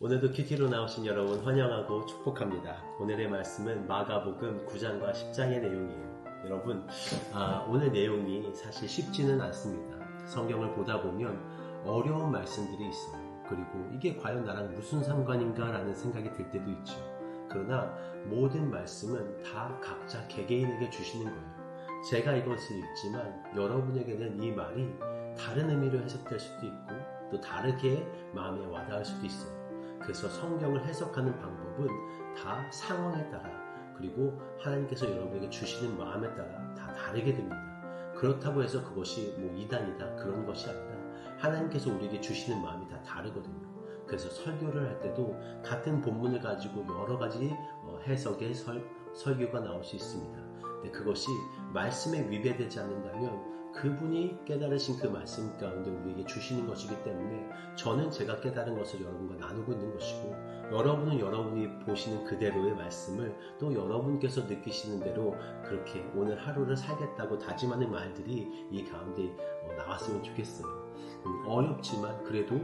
오늘도 큐티로 나오신 여러분 환영하고 축복합니다. 오늘의 말씀은 마가복음 9장과 10장의 내용이에요. 여러분, 오늘 내용이 사실 쉽지는 않습니다. 성경을 보다 보면 어려운 말씀들이 있어요. 그리고 이게 과연 나랑 무슨 상관인가 라는 생각이 들 때도 있죠. 그러나 모든 말씀은 다 각자 개개인에게 주시는 거예요. 제가 이것을 읽지만 여러분에게는 이 말이 다른 의미로 해석될 수도 있고 또 다르게 마음에 와닿을 수도 있어요. 그래서 성경을 해석하는 방법은 다 상황에 따라 그리고 하나님께서 여러분에게 주시는 마음에 따라 다 다르게 됩니다. 그렇다고 해서 그것이 이단이다 그런 것이 아니라 하나님께서 우리에게 주시는 마음이 다 다르거든요. 그래서 설교를 할 때도 같은 본문을 가지고 여러 가지 해석의 설교가 나올 수 있습니다. 근데 그것이 말씀에 위배되지 않는다면 그분이 깨달으신 그 말씀 가운데 우리에게 주시는 것이기 때문에 저는 제가 깨달은 것을 여러분과 나누고 있는 것이고 여러분은 여러분이 보시는 그대로의 말씀을 또 여러분께서 느끼시는 대로 그렇게 오늘 하루를 살겠다고 다짐하는 말들이 이 가운데 나왔으면 좋겠어요. 어렵지만 그래도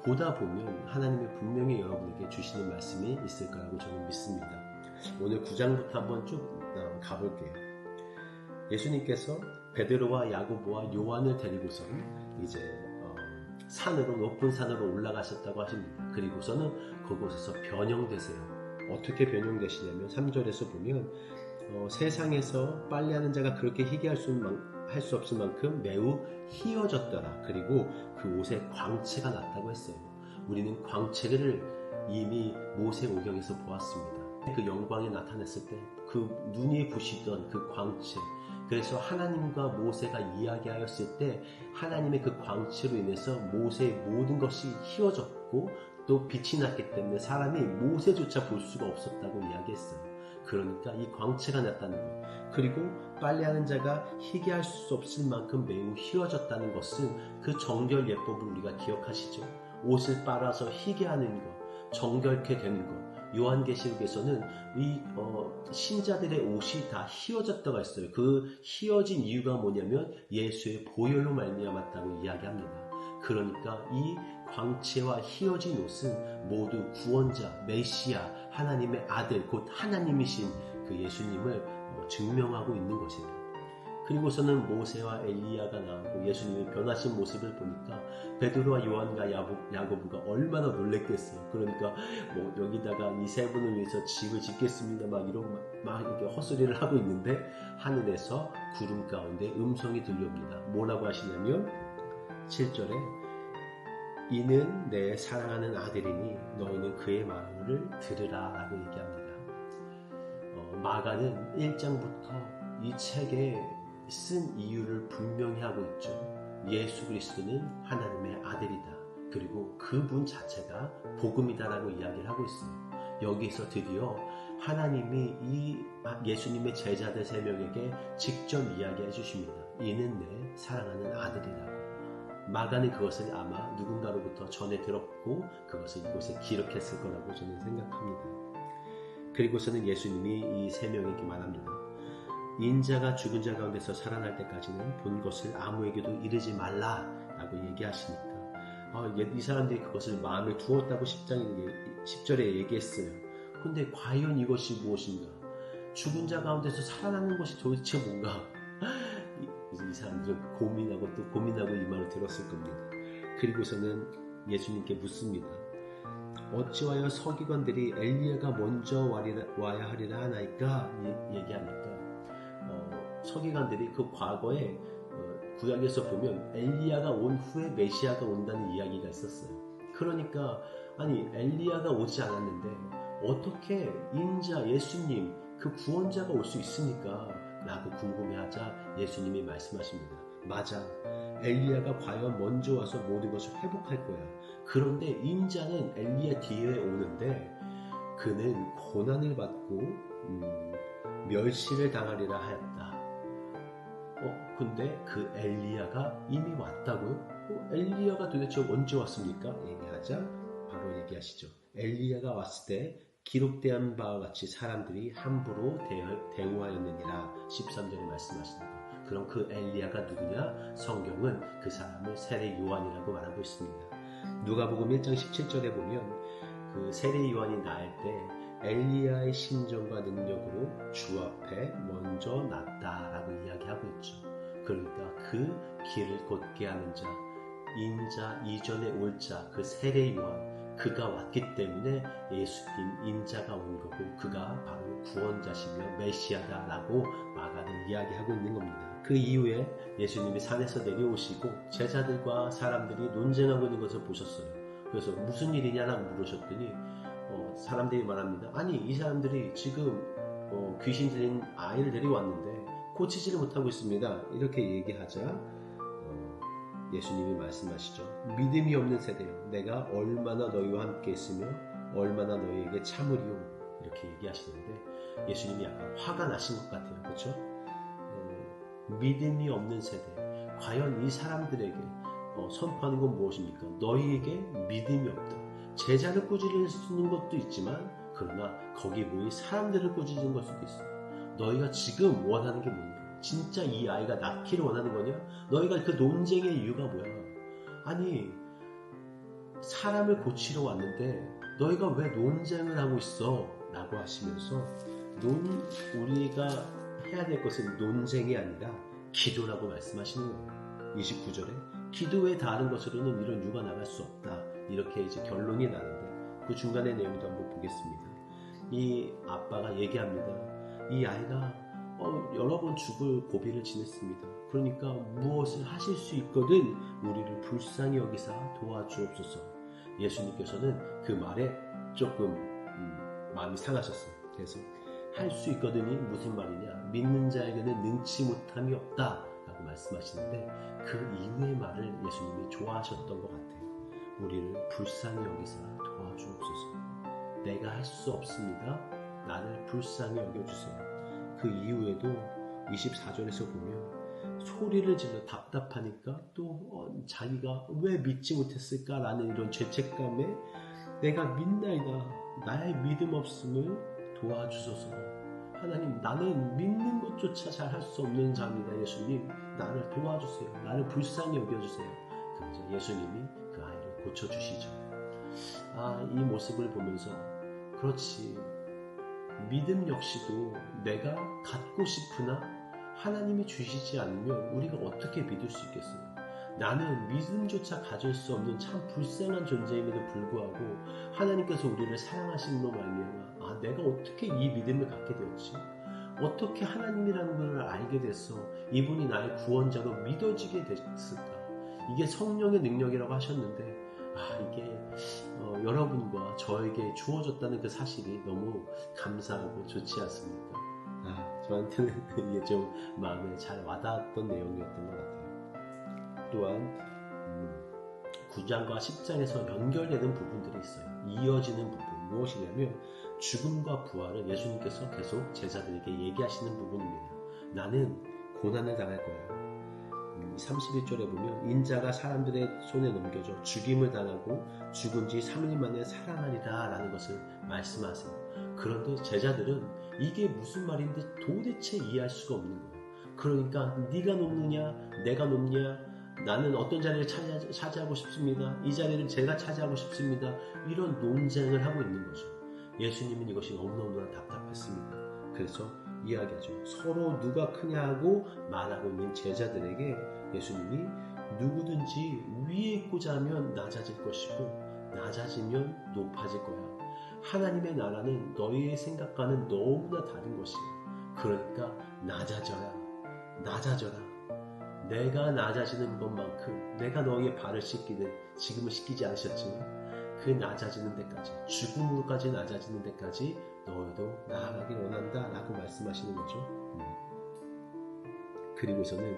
보다 보면 하나님이 분명히 여러분에게 주시는 말씀이 있을 거라고 저는 믿습니다. 오늘 9장부터 한번 쭉 가볼게요. 예수님께서 베드로와 야고보와 요한을 데리고서 이제 높은 산으로 올라가셨다고 하십니다. 그리고서는 그곳에서 변형되세요. 어떻게 변형되시냐면 3절에서 보면 세상에서 빨래하는 자가 그렇게 희게 할 수 없을 만큼 매우 희어졌더라. 그리고 그 옷에 광채가 났다고 했어요. 우리는 광채를 이미 모세오경에서 보았습니다. 그 영광이 나타났을 때 그 눈이 부시던 그 광채, 그래서 하나님과 모세가 이야기하였을 때 하나님의 그 광채로 인해서 모세의 모든 것이 희어졌고 또 빛이 났기 때문에 사람이 모세조차 볼 수가 없었다고 이야기했어요. 그러니까 이 광채가 났다는 것, 그리고 빨래하는 자가 희게 할 수 없을 만큼 매우 희어졌다는 것은 그 정결 예법을 우리가 기억하시죠? 옷을 빨아서 희게 하는 것, 정결케 되는 것. 요한계시록에서는 이 신자들의 옷이 다 희어졌다고 했어요. 그 희어진 이유가 뭐냐면 예수의 보혈로 말미암았다고 이야기합니다. 그러니까 이 광채와 희어진 옷은 모두 구원자, 메시아, 하나님의 아들, 곧 하나님이신 그 예수님을 증명하고 있는 것이에요. 그리고서는 모세와 엘리야가 나오고 예수님의 변하신 모습을 보니까 베드로와 요한과 야고보가 얼마나 놀랬겠어요. 그러니까 여기다가 이 세 분을 위해서 집을 짓겠습니다 막 이렇게 헛소리를 하고 있는데 하늘에서 구름 가운데 음성이 들려옵니다. 뭐라고 하시냐면 7절에 이는 내 사랑하는 아들이니 너희는 그의 말을 들으라 라고 얘기합니다. 마가는 1장부터 이 책에 쓴 이유를 분명히 하고 있죠. 예수 그리스도는 하나님의 아들이다. 그리고 그분 자체가 복음이다라고 이야기를 하고 있어요. 여기서 드디어 하나님이 이 예수님의 제자들 3명에게 직접 이야기해 주십니다. 이는 내 사랑하는 아들이라고. 마가는 그것을 아마 누군가로부터 전해 들었고 그것을 이곳에 기록했을 거라고 저는 생각합니다. 그리고서는 예수님이 이 3명에게 말합니다. 인자가 죽은 자 가운데서 살아날 때까지는 본 것을 아무에게도 이르지 말라라고 얘기하시니까 이 사람들이 그것을 마음에 두었다고 10절에 얘기했어요. 근데 과연 이것이 무엇인가? 죽은 자 가운데서 살아나는 것이 도대체 뭔가? 이 사람들은 고민하고 또 고민하고 이 말을 들었을 겁니다. 그리고서는 예수님께 묻습니다. 어찌하여 서기관들이 엘리야가 먼저 와야 하리라 하나이까? 얘기하니까 서기관들이 그 과거에 구약에서 보면 엘리야가 온 후에 메시아가 온다는 이야기가 있었어요. 그러니까 엘리야가 오지 않았는데 어떻게 인자 예수님 그 구원자가 올 수 있습니까? 라고 궁금해하자 예수님이 말씀하십니다. 맞아, 엘리야가 과연 먼저 와서 모든 것을 회복할 거야. 그런데 인자는 엘리야 뒤에 오는데 그는 고난을 받고 멸시를 당하리라 하였다. 근데 그 엘리야가 이미 왔다고요? 엘리야가 도대체 언제 왔습니까? 얘기하자 바로 얘기하시죠. 엘리야가 왔을 때 기록된 바와 같이 사람들이 함부로 대우하였느니라 13절에 말씀하십니다. 그럼 그 엘리야가 누구냐? 성경은 그 사람을 세례 요한이라고 말하고 있습니다. 누가복음 1장 17절에 보면 그 세례 요한이 나을 때 엘리야의 심정과 능력으로 주 앞에 먼저 났다라고 이야기하고 있죠. 그러니까 그 길을 곧게 하는 자, 인자 이전에 올 자, 그 세례 요한, 그가 왔기 때문에 예수님 인자가 온 거고 그가 바로 구원자시며 메시아다라고 마가는 이야기하고 있는 겁니다. 그 이후에 예수님이 산에서 내려오시고 제자들과 사람들이 논쟁하고 있는 것을 보셨어요. 그래서 무슨 일이냐라고 물으셨더니 사람들이 말합니다. 아니 이 사람들이 지금 귀신 들린 아이를 데려왔는데 고치지를 못하고 있습니다. 이렇게 얘기하자 예수님이 말씀하시죠. 믿음이 없는 세대요. 내가 얼마나 너희와 함께 있으며 얼마나 너희에게 참으리요. 이렇게 얘기하시는데 예수님이 약간 화가 나신 것 같아요. 그렇죠? 믿음이 없는 세대. 과연 이 사람들에게 선포하는 건 무엇입니까? 너희에게 믿음이 없다. 제자를 꾸짖는 것도 있지만 그러나 거기 모인 사람들을 꾸짖는 걸 수도 있어. 너희가 지금 원하는 게 뭐냐? 진짜 이 아이가 낫기를 원하는 거냐? 너희가 그 논쟁의 이유가 뭐야? 아니 사람을 고치러 왔는데 너희가 왜 논쟁을 하고 있어? 라고 하시면서 우리가 해야 될 것은 논쟁이 아니라 기도라고 말씀하시는 거예요. 29절에 기도에 다른 것으로는 이런 유가 나갈 수 없다. 이렇게 이제 결론이 나는데 그 중간의 내용도 한번 보겠습니다. 이 아빠가 얘기합니다. 이 아이가 여러 번 죽을 고비를 지냈습니다. 그러니까 무엇을 하실 수 있거든 우리를 불쌍히 여기사 도와주옵소서. 예수님께서는 그 말에 조금 마음이 상하셨어요. 그래서 할 수 있거든이 무슨 말이냐? 믿는 자에게는 능치 못함이 없다 라고 말씀하시는데 그 이후의 말을 예수님이 좋아하셨던 것 같아요. 우리를 불쌍히 여기사 도와주옵소서. 내가 할 수 없습니다. 나를 불쌍히 여겨주세요. 그 이후에도 24절에서 보면 소리를 질러 답답하니까 또 자기가 왜 믿지 못했을까라는 이런 죄책감에 내가 믿나이다. 나의 믿음 없음을 도와주소서. 하나님 나는 믿는 것조차 잘 할 수 없는 자입니다. 예수님 나를 도와주세요. 나를 불쌍히 여겨주세요. 그래서 예수님이 그 아이를 고쳐주시죠. 이 모습을 보면서 그렇지 믿음 역시도 내가 갖고 싶으나 하나님이 주시지 않으면 우리가 어떻게 믿을 수 있겠어요? 나는 믿음조차 가질 수 없는 참 불쌍한 존재임에도 불구하고 하나님께서 우리를 사랑하심으로 말미암아 내가 어떻게 이 믿음을 갖게 되었지? 어떻게 하나님이라는 것을 알게 됐어? 이분이 나의 구원자로 믿어지게 됐을까? 이게 성령의 능력이라고 하셨는데 이게 여러분과 저에게 주어졌다는 그 사실이 너무 감사하고 좋지 않습니까? 저한테는 이게 좀 마음에 잘 와닿았던 내용이었던 것 같아요. 또한 9장과 10장에서 연결되는 부분들이 있어요. 이어지는 부분 무엇이냐면 죽음과 부활을 예수님께서 계속 제자들에게 얘기하시는 부분입니다. 나는 고난을 당할 거야. 31절에 보면 인자가 사람들의 손에 넘겨져 죽임을 당하고 죽은 지 3일 만에 살아나리라 라는 것을 말씀하세요. 그런데 제자들은 이게 무슨 말인지 도대체 이해할 수가 없는 거예요. 그러니까 네가 높느냐 내가 높냐 나는 어떤 자리를 차지하고 싶습니다. 이 자리를 제가 차지하고 싶습니다. 이런 논쟁을 하고 있는 거죠. 예수님은 이것이 너무너무나 답답했습니다. 그래서 이야기하죠. 서로 누가 크냐 하고 말하고 있는 제자들에게 예수님이 누구든지 위에 있고자 하면 낮아질 것이고 낮아지면 높아질 거야. 하나님의 나라는 너희의 생각과는 너무나 다른 것이에요. 그러니까 낮아져라. 내가 낮아지는 것만큼 내가 너희의 발을 씻기는 지금은 씻기지 않으셨지만 그 낮아지는 데까지 죽음으로까지 낮아지는 데까지 너희도 나아가길 원한다 라고 말씀하시는 거죠. 그리고서는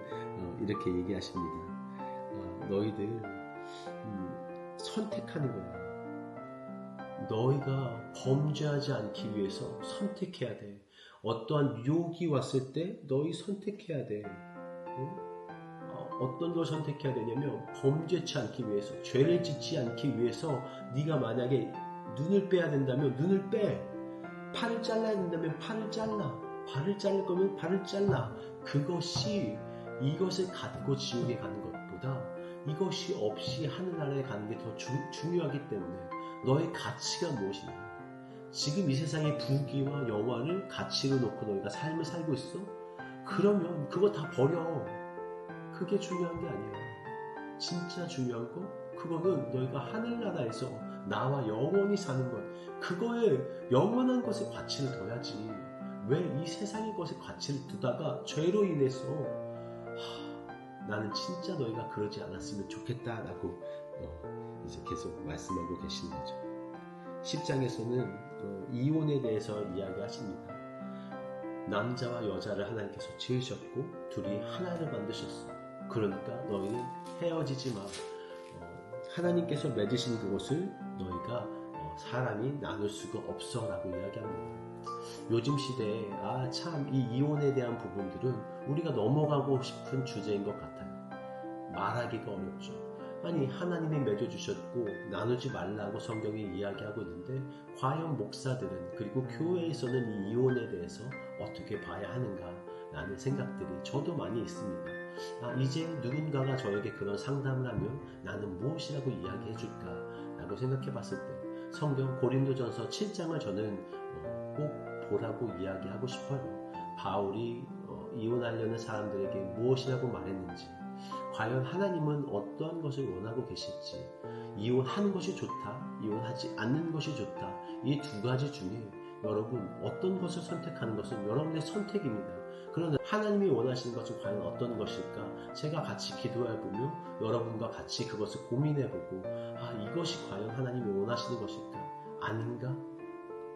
이렇게 얘기하십니다. 너희들 선택하는 거야. 너희가 범죄하지 않기 위해서 선택해야 돼. 어떠한 유혹이 왔을 때 너희 선택해야 돼. 어떤 걸 선택해야 되냐면 범죄치 않기 위해서, 죄를 짓지 않기 위해서 네가 만약에 눈을 빼야 된다면 눈을 빼. 팔을 잘라야 된다면 팔을 잘라. 발을 자를 거면 발을 잘라. 그것이 이것을 갖고 지옥에 가는 것보다 이것이 없이 하늘나라에 가는 게 더 중요하기 때문에 너의 가치가 무엇이냐? 지금 이 세상의 부귀와 영화를 가치로 놓고 너희가 삶을 살고 있어? 그러면 그거 다 버려. 그게 중요한 게 아니야. 진짜 중요한 거? 그거는 너희가 하늘나라에서 나와 영원히 사는 것. 그거에 영원한 것에 가치를 둬야지. 왜 이 세상의 것에 가치를 두다가 죄로 인해서 나는 진짜 너희가 그러지 않았으면 좋겠다라고 이제 계속 말씀하고 계시는 거죠. 10장에서는 이혼에 대해서 이야기하십니다. 남자와 여자를 하나님께서 지으셨고 둘이 하나를 만드셨어. 그러니까 너희는 헤어지지 마. 하나님께서 맺으신 그것을 너희가 사람이 나눌 수가 없어 라고 이야기합니다. 요즘 시대에 참 이 이혼에 대한 부분들은 우리가 넘어가고 싶은 주제인 것 같아요. 말하기가 어렵죠. 아니 하나님이 맺어주셨고 나누지 말라고 성경이 이야기하고 있는데 과연 목사들은 그리고 교회에서는 이 이혼에 대해서 어떻게 봐야 하는가 라는 생각들이 저도 많이 있습니다. 이제 누군가가 저에게 그런 상담을 하면 나는 무엇이라고 이야기해 줄까 라고 생각해 봤을 때 성경 고린도전서 7장을 저는 꼭 보라고 이야기하고 싶어요. 바울이 이혼하려는 사람들에게 무엇이라고 말했는지, 과연 하나님은 어떠한 것을 원하고 계실지, 이혼하는 것이 좋다, 이혼하지 않는 것이 좋다, 이 두 가지 중에 여러분 어떤 것을 선택하는 것은 여러분의 선택입니다. 그러나 하나님이 원하시는 것은 과연 어떤 것일까? 제가 같이 기도해보며 여러분과 같이 그것을 고민해보고 이것이 과연 하나님이 원하시는 것일까? 아닌가?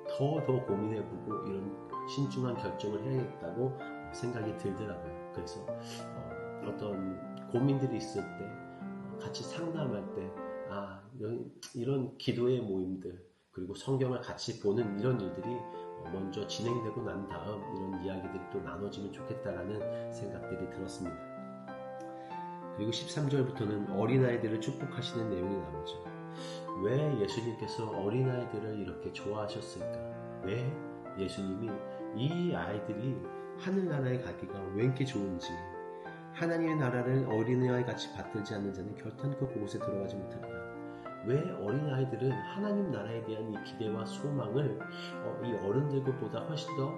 더 고민해보고 이런 신중한 결정을 해야겠다고 생각이 들더라고요. 그래서 어떤 고민들이 있을 때 같이 상담할 때 이런 기도의 모임들 그리고 성경을 같이 보는 이런 일들이 먼저 진행되고 난 다음 이런 이야기들이 또 나눠지면 좋겠다라는 생각들이 들었습니다. 그리고 13절부터는 어린아이들을 축복하시는 내용이 나오죠. 왜 예수님께서 어린아이들을 이렇게 좋아하셨을까? 왜 예수님이 이 아이들이 하늘나라에 가기가 왜 이렇게 좋은지, 하나님의 나라를 어린아이 같이 받들지 않는 자는 결탄코 그곳에 들어가지 못한다. 왜 어린아이들은 하나님 나라에 대한 이 기대와 소망을 이 어른들보다 훨씬 더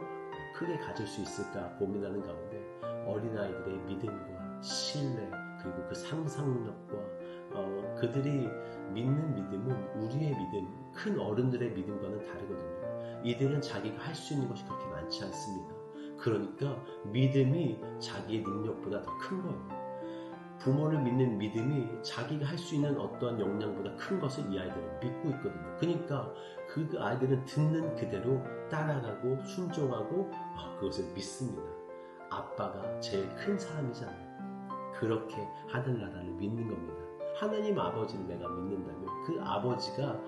크게 가질 수 있을까 고민하는 가운데 어린아이들의 믿음과 신뢰 그리고 그 상상력과 그들이 믿는 믿음은 우리의 믿음, 큰 어른들의 믿음과는 다르거든요. 이들은 자기가 할 수 있는 것이 그렇게 많지 않습니다. 그러니까 믿음이 자기의 능력보다 더 큰 거예요. 부모를 믿는 믿음이 자기가 할 수 있는 어떠한 역량보다 큰 것을 이 아이들은 믿고 있거든요. 그러니까 그 아이들은 듣는 그대로 따라가고 순종하고 그것을 믿습니다. 아빠가 제일 큰 사람이잖아요. 그렇게 하늘나라를 믿는 겁니다. 하나님 아버지를 내가 믿는다면 그 아버지가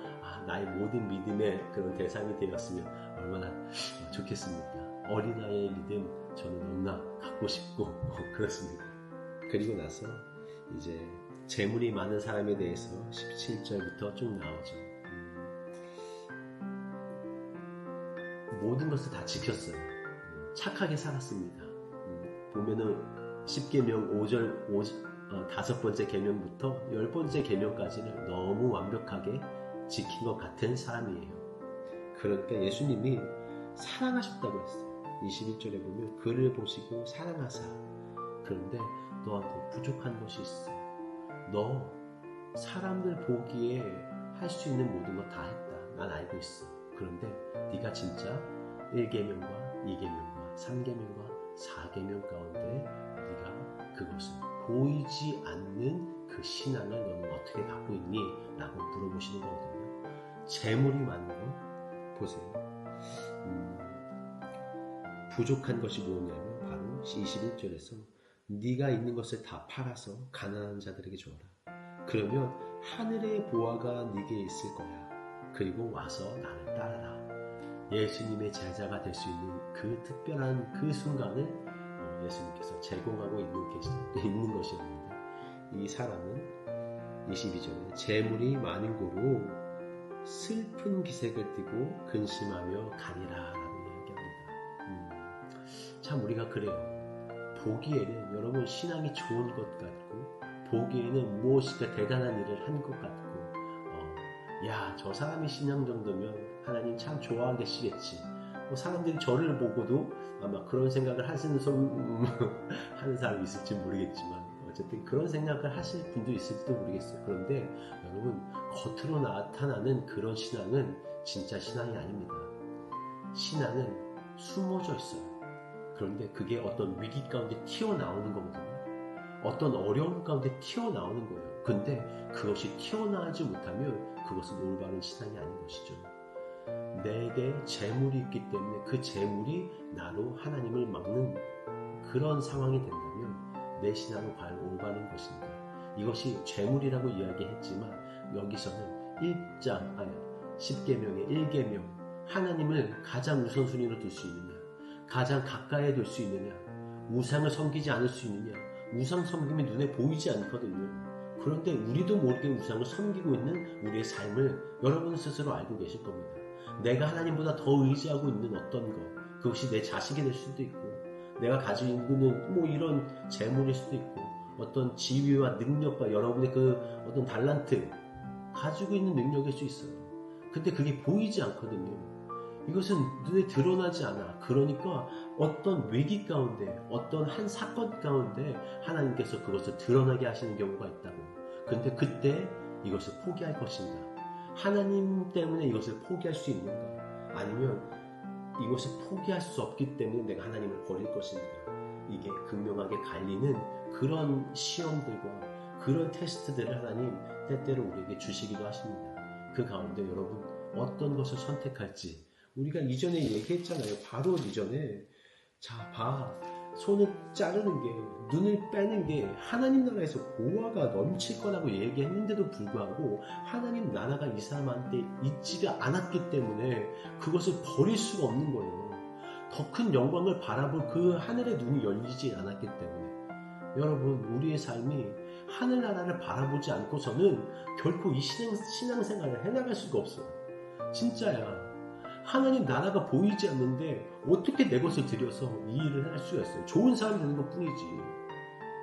나의 모든 믿음의 그런 대상이 되었으면 얼마나 좋겠습니까? 어린아이의 믿음 저는 너무나 갖고 싶고 그렇습니다. 그리고 나서 이제 재물이 많은 사람에 대해서 17절부터 쭉 나오죠. 모든 것을 다 지켰어요. 착하게 살았습니다. 보면은 10계명 5절 5번째 계명부터 10번째 계명까지를 너무 완벽하게 지킨 것 같은 사람이에요. 그러니까 예수님이 사랑하셨다고 했어요. 21절에 보면 그를 보시고 사랑하사 그런데 너한테 부족한 것이 있어. 너 사람들 보기에 할 수 있는 모든 거 다 했다. 난 알고 있어. 그런데 네가 진짜 1계명과 2계명과 3계명과 4계명 가운데 네가 그것을 보이지 않는 그 신앙을 너는 어떻게 갖고 있니? 라고 물어보시는 거거든요. 재물이 많은 거 보세요. 부족한 것이 뭐냐면 바로 21절에서 네가 있는 것을 다 팔아서 가난한 자들에게 주어라. 그러면 하늘의 보화가 네게 있을 거야. 그리고 와서 나를 따라라. 예수님의 제자가 될 수 있는 그 특별한 그 순간을 예수님께서 제공하고 있는 것이랍니다. 이 사람은 22절에 재물이 많은 고로 슬픈 기색을 띠고 근심하며 가니라 라고 이야기합니다. 참 우리가 그래요. 보기에는 여러분 신앙이 좋은 것 같고 보기에는 무엇인가 대단한 일을 한 것 같고 야, 저 사람이 신앙 정도면 하나님 참 좋아하시겠지. 사람들이 저를 보고도 아마 그런 생각을 하는 사람이 있을지 모르겠지만 어쨌든 그런 생각을 하실 분도 있을지도 모르겠어요. 그런데 여러분, 겉으로 나타나는 그런 신앙은 진짜 신앙이 아닙니다. 신앙은 숨어져 있어요. 그런데 그게 어떤 위기 가운데 튀어나오는 거거든요. 어떤 어려움 가운데 튀어나오는 거예요. 근데 그것이 튀어나오지 못하면 그것은 올바른 신앙이 아닌 것이죠. 내게 재물이 있기 때문에 그 재물이 나로 하나님을 막는 그런 상황이 된다면 내 신앙은 과연 올바른 것인가? 이것이 재물이라고 이야기했지만 여기서는 10계명의 1계명, 하나님을 가장 우선순위로 둘 수 있느냐, 가장 가까이 둘 수 있느냐, 우상을 섬기지 않을 수 있느냐. 우상 섬김이 눈에 보이지 않거든요. 그런데 우리도 모르게 우상을 섬기고 있는 우리의 삶을 여러분 스스로 알고 계실 겁니다. 내가 하나님보다 더 의지하고 있는 어떤 것, 그것이 내 자식이 될 수도 있고, 내가 가지고 있는 이런 재물일 수도 있고, 어떤 지위와 능력과 여러분의 그 어떤 달란트, 가지고 있는 능력일 수 있어요. 근데 그게 보이지 않거든요. 이것은 눈에 드러나지 않아. 그러니까 어떤 위기 가운데, 어떤 한 사건 가운데 하나님께서 그것을 드러나게 하시는 경우가 있다고. 근데 그때 이것을 포기할 것인가? 하나님 때문에 이것을 포기할 수 있는가? 아니면 이것을 포기할 수 없기 때문에 내가 하나님을 버릴 것인가? 이게 극명하게 갈리는 그런 시험들과 그런 테스트들을 하나님 때때로 우리에게 주시기도 하십니다. 그 가운데 여러분 어떤 것을 선택할지 우리가 이전에 얘기했잖아요. 바로 이전에 손을 자르는 게, 눈을 빼는 게 하나님 나라에서 보화가 넘칠 거라고 얘기했는데도 불구하고 하나님 나라가 이 사람한테 있지가 않았기 때문에 그것을 버릴 수가 없는 거예요. 더 큰 영광을 바라볼 그 하늘의 눈이 열리지 않았기 때문에. 여러분, 우리의 삶이 하늘나라를 바라보지 않고서는 결코 이 신앙생활을 해나갈 수가 없어요. 진짜야. 하나님 나라가 보이지 않는데 어떻게 내 것을 들여서 이 일을 할 수가 있어요. 좋은 사람 되는 것 뿐이지.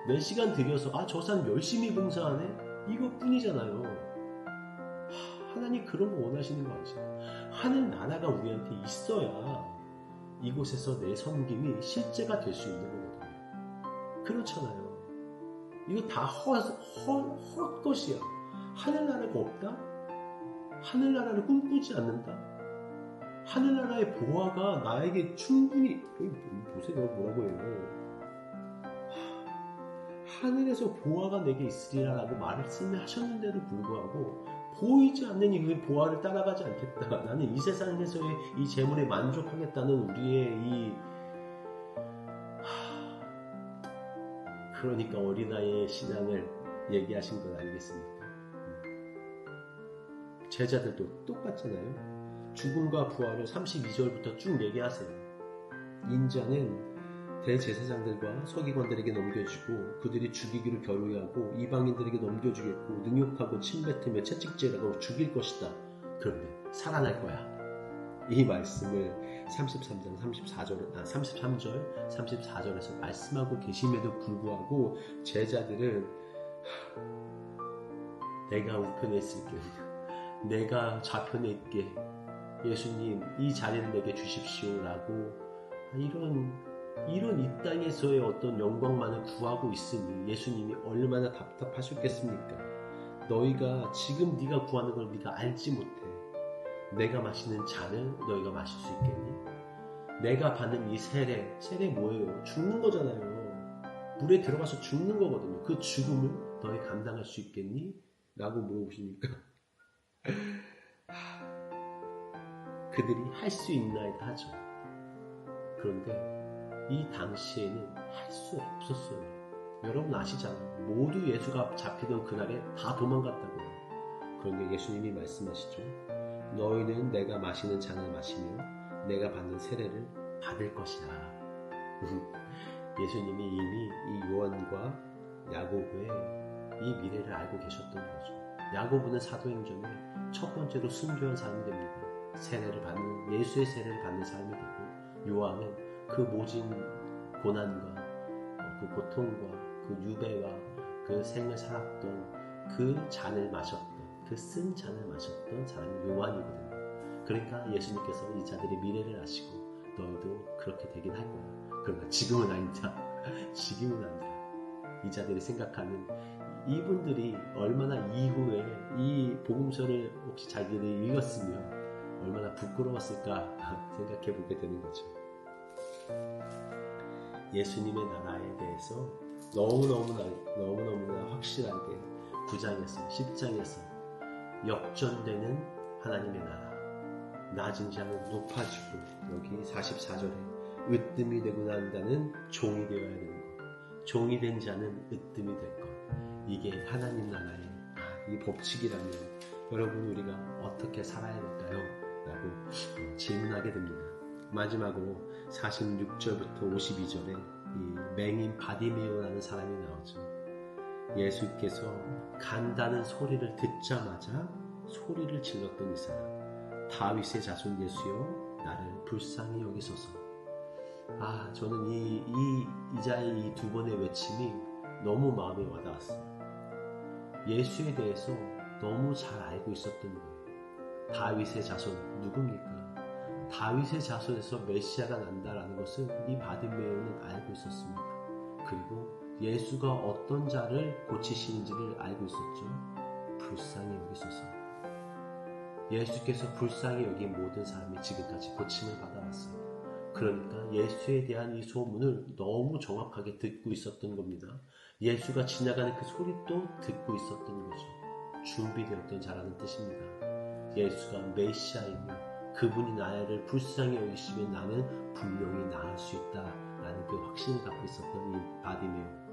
내 시간 들여서 저 사람 열심히 봉사하네? 이것 뿐이잖아요. 하나님 그런 거 원하시는 거 아니죠. 하늘 나라가 우리한테 있어야 이곳에서 내 섬김이 실제가 될 수 있는 거거든요. 그렇잖아요. 이거 다 헛것이야. 하늘나라가 없다? 하늘나라를 꿈꾸지 않는다? 하늘나라의 보화가 나에게 충분히, 보세요, 뭐라고 해요. 하늘에서 보화가 내게 있으리라 라고 말씀을 하셨는데도 불구하고 보이지 않는 이 보화를 따라가지 않겠다. 나는 이 세상에서의 이 재물에 만족하겠다는 우리의 그러니까 어린아이의 신앙을 얘기하신 건 아니겠습니까? 제자들도 똑같잖아요. 죽음과 부활을 32절부터 쭉 얘기하세요. 인자는 대제사장들과 서기관들에게 넘겨주고 그들이 죽이기를 겨루하고 이방인들에게 넘겨주겠고 능욕하고 침뱉으며 채찍질하고 죽일 것이다. 그런데 살아날 거야. 이 말씀을 33장 33절 34절에서 말씀하고 계심에도 불구하고 제자들은 내가 우편에 있을게, 내가 좌편에 있게, 예수님 이 자리를 내게 주십시오 라고 이런 이 땅에서의 어떤 영광만을 구하고 있으니 예수님이 얼마나 답답하셨겠습니까? 너희가 지금 네가 구하는 걸 네가 알지 못해. 내가 마시는 잔을 너희가 마실 수 있겠니? 내가 받는 이 세례 뭐예요? 죽는 거잖아요. 물에 들어가서 죽는 거거든요. 그 죽음을 너희 감당할 수 있겠니? 라고 물어보시니까 그들이 할 수 있나이다 하죠. 그런데 이 당시에는 할 수 없었어요. 여러분 아시잖아요. 모두 예수가 잡히던 그날에 다 도망갔다고요. 그런데 예수님이 말씀하시죠. 너희는 내가 마시는 잔을 마시며 내가 받는 세례를 받을 것이다. 예수님이 이미 이 요한과 야고보의 이 미래를 알고 계셨던 거죠. 야고보는 사도행전에 첫 번째로 순교한 사람이 됩니다. 세례를 받는, 예수의 세례를 받는 사람이 되고, 요한은 그 모진 고난과 그 고통과 그 유배와 그 생을 살았던 그 잔을 마셨던 그 쓴 잔을 마셨던 사람이 요한이거든요. 그러니까 예수님께서 이 자들의 미래를 아시고 너희도 그렇게 되긴 할 거야. 그러나 지금은 아니다. 지금은 아니다. 이 자들이 생각하는 이분들이 얼마나 이후에 이 복음서를 혹시 자기들이 읽었으면 얼마나 부끄러웠을까 생각해 보게 되는 거죠. 예수님의 나라에 대해서 너무너무나 확실하게 9장에서 10장에서 역전되는 하나님의 나라, 낮은 자는 높아지고, 여기 44절에 으뜸이 되고 난다는 종이 되어야 되는 것, 종이 된 자는 으뜸이 될 것, 이게 하나님 나라의 이 법칙이라면 여러분 우리가 어떻게 살아야 될까요? 라고 질문하게 됩니다. 마지막으로 46절부터 52절에 이 맹인 바디메오라는 사람이 나오죠. 예수께서 간다는 소리를 듣자마자 소리를 질렀던 이 사람, 다윗의 자손 예수여 나를 불쌍히 여기소서. 저는 이자의 이 두 번의 외침이 너무 마음에 와닿았어요. 예수에 대해서 너무 잘 알고 있었던 거예요. 다윗의 자손 누굽니까? 다윗의 자손에서 메시아가 난다라는 것을 이 바디메오는 알고 있었습니다. 그리고 예수가 어떤 자를 고치시는지를 알고 있었죠. 불쌍히 여기소서. 예수께서 불쌍히 여긴 모든 사람이 지금까지 고침을 받아왔어요. 그러니까 예수에 대한 이 소문을 너무 정확하게 듣고 있었던 겁니다. 예수가 지나가는 그 소리도 듣고 있었던 거죠. 준비되었던 자라는 뜻입니다. 예수가 메시아이며 그분이 나를 불쌍히 여기시면 나는 분명히 나을 수 있다라는 그 확신을 갖고 있었던 이 바디메오.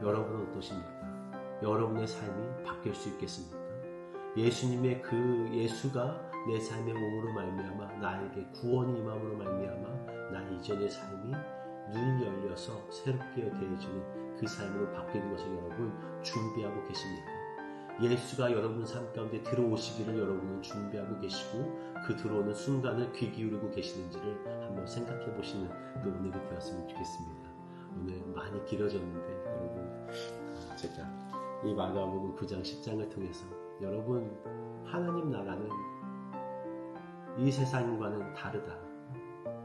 여러분은 어떠십니까? 여러분의 삶이 바뀔 수 있겠습니까? 예수님의 그 예수가 내 삶의 몸으로 말미암아 나에게 구원이 임함으로 말미암아 나 이전의 삶이 눈이 열려서 새롭게 대해주는 그 삶으로 바뀌는 것을 여러분 준비하고 계십니까? 예수가 여러분 삶 가운데 들어오시기를 여러분은 준비하고 계시고 그 들어오는 순간을 귀 기울이고 계시는지를 한번 생각해 보시는 또 오늘이 되었으면 좋겠습니다. 오늘 많이 길어졌는데 여러분 제가 이 마가복음 9장 10장을 통해서 여러분 하나님 나라는 이 세상과는 다르다.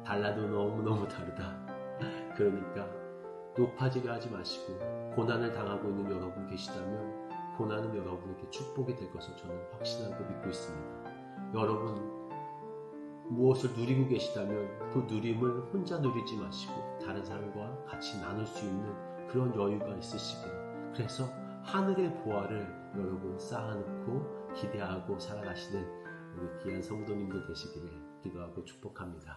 달라도 너무너무 다르다. 그러니까 높아지려 하지 마시고 고난을 당하고 있는 여러분 계시다면 고난은 여러분에게 축복이 될 것을 저는 확신하고 믿고 있습니다. 여러분 무엇을 누리고 계시다면 그 누림을 혼자 누리지 마시고 다른 사람과 같이 나눌 수 있는 그런 여유가 있으시길, 그래서 하늘의 보화를 여러분 쌓아놓고 기대하고 살아가시는 우리 귀한 성도님들 되시기를 기도하고 축복합니다.